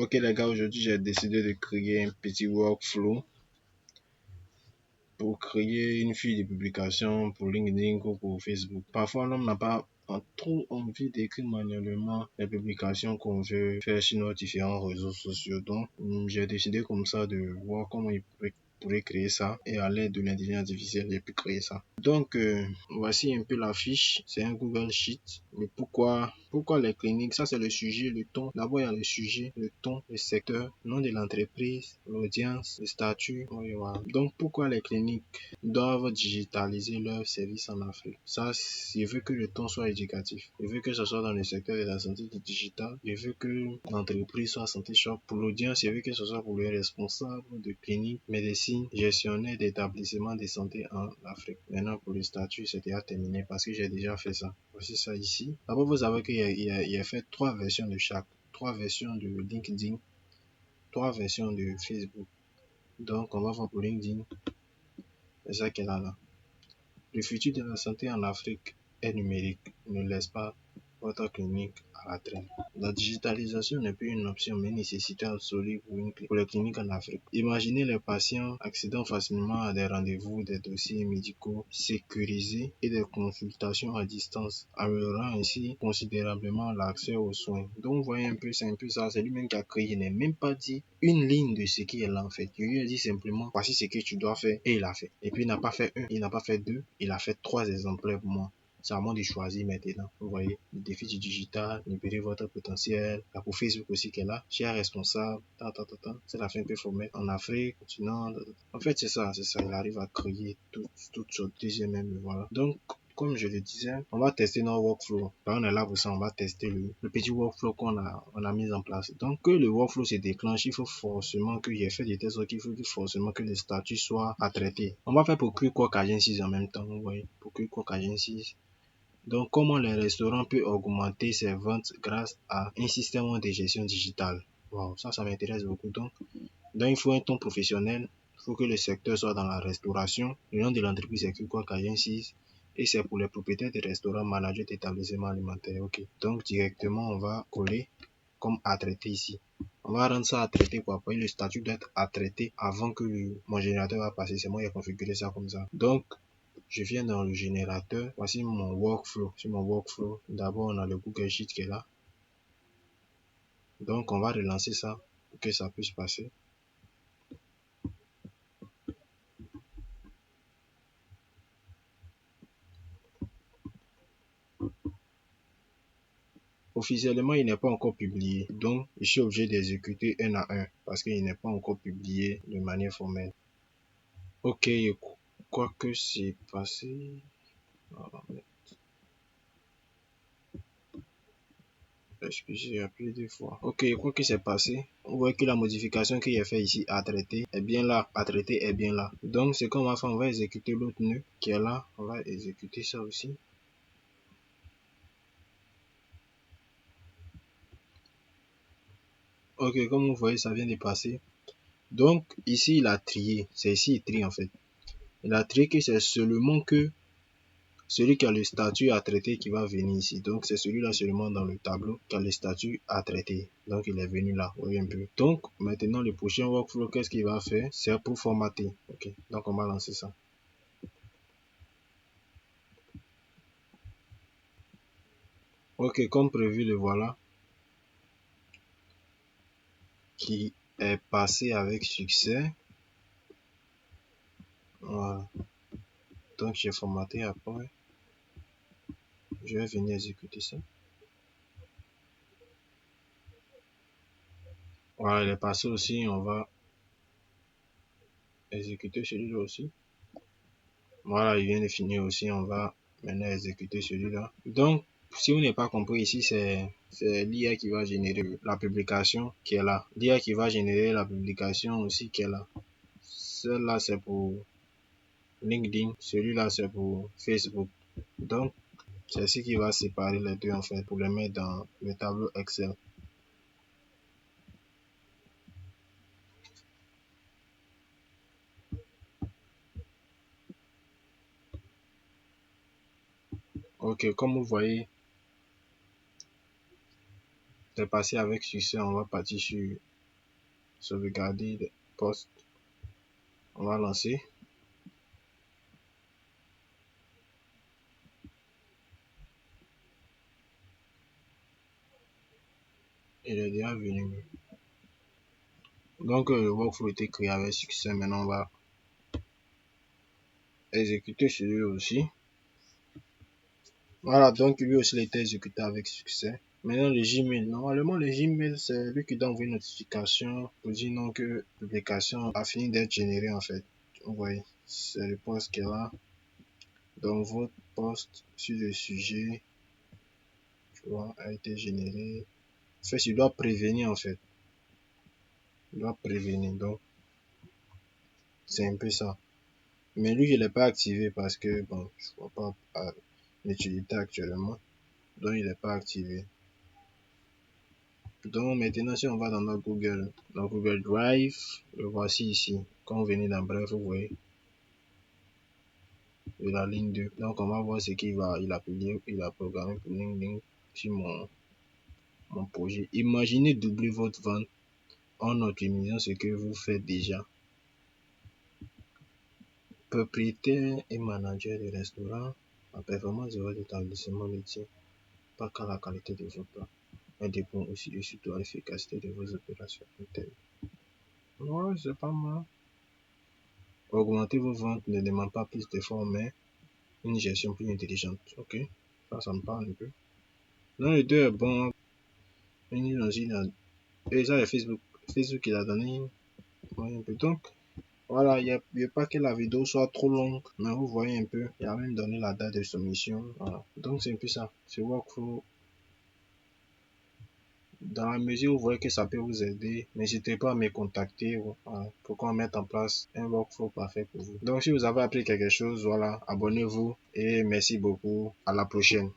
Ok les gars, aujourd'hui j'ai décidé de créer un petit workflow pour créer une fiche de publication pour LinkedIn ou pour Facebook. Parfois l'homme n'a pas trop envie d'écrire manuellement les publications qu'on veut faire sur nos différents réseaux sociaux. Donc j'ai décidé comme ça de voir comment il pourrait créer ça et à l'aide de l'intelligence artificielle j'ai pu créer ça. Donc voici un peu la fiche, c'est un Google Sheet. Mais pourquoi les cliniques? Ça c'est le sujet, le ton. D'abord il y a le sujet, le ton, le secteur, le nom de l'entreprise, l'audience, le statut. Oui, voilà. Donc pourquoi les cliniques doivent digitaliser leurs services en Afrique? Ça, je veux que le ton soit éducatif. Je veux que ce soit dans le secteur de la santé digitale. Je veux que l'entreprise soit santé shop. Pour l'audience, je veux que ce soit pour les responsables de cliniques, médecine, gestionnaires d'établissements de santé en Afrique. Maintenant, pour le statut, c'est déjà terminé parce que j'ai déjà fait ça. Voici ça ici. D'abord, vous savez qu'il y a fait 3 versions de chaque. 3 versions de LinkedIn, 3 versions de Facebook. Donc, on va voir pour LinkedIn. C'est ça qu'elle a là. Le futur de la santé en Afrique est numérique. Ne laisse pas votre clinique à la traîne. La digitalisation n'est plus une option mais une nécessité absolue pour les cliniques en Afrique. Imaginez les patients accédant facilement à des rendez-vous, des dossiers médicaux sécurisés et des consultations à distance, améliorant ainsi considérablement l'accès aux soins. Donc vous voyez un peu, c'est un peu ça, c'est lui-même qui a créé, il n'a même pas dit une ligne de ce qu'il a en fait. Il lui a dit simplement, voici ce que tu dois faire et il a fait. Et puis il n'a pas fait un, il n'a pas fait deux, il a fait 3 exemplaires pour moi. C'est à moi de choisir maintenant. Vous voyez, le défi du digital, libérer votre potentiel. Là, pour Facebook aussi qui est là. Cher responsable, c'est la fin que il faut mettre en Afrique, continent. En fait, c'est ça. Il arrive à créer toute chose. Deuxième même, voilà. Donc, comme je le disais, on va tester nos workflows. Quand on est là pour ça, on va tester le petit workflow on a mis en place. Donc, que le workflow se déclenche, il faut forcément qu'il y ait fait des tests, il faut forcément que le statut soit à traiter. On va faire pour Quick Agencies en même temps, vous voyez, pour Quick Agencies. Donc, comment les restaurants peuvent augmenter ses ventes grâce à un système de gestion digitale. Wow, ça m'intéresse beaucoup. Donc, il faut un ton professionnel. Il faut que le secteur soit dans la restauration. Le nom de l'entreprise est Quick Agencies. Et c'est pour les propriétaires de restaurants, managers d'établissements alimentaires. Ok. Donc, directement, on va coller comme à traiter ici. On va rendre ça à traiter quoi. Le statut doit être à traiter avant que mon générateur va passer. C'est moi qui ai configuré ça comme ça. Donc, je viens dans le générateur. Voici mon workflow. Sur mon workflow, d'abord, on a le Google Sheet qui est là. Donc, on va relancer ça pour que ça puisse passer. Officiellement, il n'est pas encore publié. Donc, je suis obligé d'exécuter un à un parce qu'il n'est pas encore publié de manière formelle. Ok, quoi que c'est passé. Excusez, j'ai appuyé 2 fois. Ok, quoi que c'est passé. Vous voyez que la modification qu'il a fait ici à traiter est bien là. À traiter est bien là. Donc, ce qu'on va faire, on va exécuter l'autre nœud qui est là. On va exécuter ça aussi. Ok, comme vous voyez, ça vient de passer. Donc, ici, il a trié. C'est ici, il trie en fait. Il a trié que c'est seulement que celui qui a le statut à traiter qui va venir ici. Donc, c'est celui-là seulement dans le tableau qui a le statut à traiter. Donc, il est venu là. Vous voyez un peu. Donc, maintenant, le prochain workflow, qu'est-ce qu'il va faire? C'est pour formater. Ok. Donc, on va lancer ça. Ok, comme prévu, le voilà. Qui est passé avec succès. Voilà. Donc, j'ai formaté après. Je vais venir exécuter ça. Voilà, il est passé aussi. On va exécuter celui-là aussi. Voilà, il vient de finir aussi. On va maintenant exécuter celui-là. Donc, si vous n'avez pas compris ici, c'est l'IA qui va générer la publication qui est là. L'IA qui va générer la publication aussi qui est là. Celle-là, c'est pour LinkedIn. Celui-là, c'est pour Facebook. Donc, c'est ce qui va séparer les deux en fait pour les mettre dans le tableau Excel. Ok, comme vous voyez, c'est passé avec succès. On va partir sur sauvegarder les posts. On va lancer. Il est déjà venu. Donc le workflow était créé avec succès. Maintenant on va exécuter celui aussi. Voilà, donc lui aussi il a été exécuté avec succès. Maintenant le Gmail. Normalement le Gmail c'est lui qui donne une notification pour dire non que la publication a fini d'être générée en fait. Vous voyez, c'est le post qui est là. Donc votre post sur le sujet, tu vois, a été généré. En fait, il doit prévenir en fait. Il doit prévenir. Donc c'est un peu ça. Mais lui, je ne l'ai pas activé parce que, bon, je vois pas l'utilité actuellement. Donc, il n'est pas activé. Donc, maintenant, si on va dans notre Google Drive, le voici ici. Quand vous venez dans Bref, vous voyez, de la ligne 2. Donc, on va voir ce qu'il il a programmé pour LinkedIn sur mon projet. Imaginez doubler votre vente en optimisant ce que vous faites déjà. Propriétaire et manager de restaurant, la performance de votre établissement ne tient pas qu'à la qualité de vos plats, mais dépend aussi et surtout à l'efficacité de vos opérations internes. Ouais, c'est pas mal. Augmenter vos ventes ne demande pas plus d'efforts, mais une gestion plus intelligente. Ok, ça me parle un peu. Non, les deux est bon. Et ça, Facebook. Facebook, il a donné un peu. Donc, voilà, il n'y a pas que la vidéo soit trop longue, mais vous voyez un peu, il a même donné la date de soumission. Voilà. Donc, c'est un peu ça. Ce workflow, dans la mesure où vous voyez que ça peut vous aider, n'hésitez pas à me contacter pour qu'on mette en place un workflow parfait pour vous. Donc, si vous avez appris quelque chose, voilà, abonnez-vous et merci beaucoup. À la prochaine.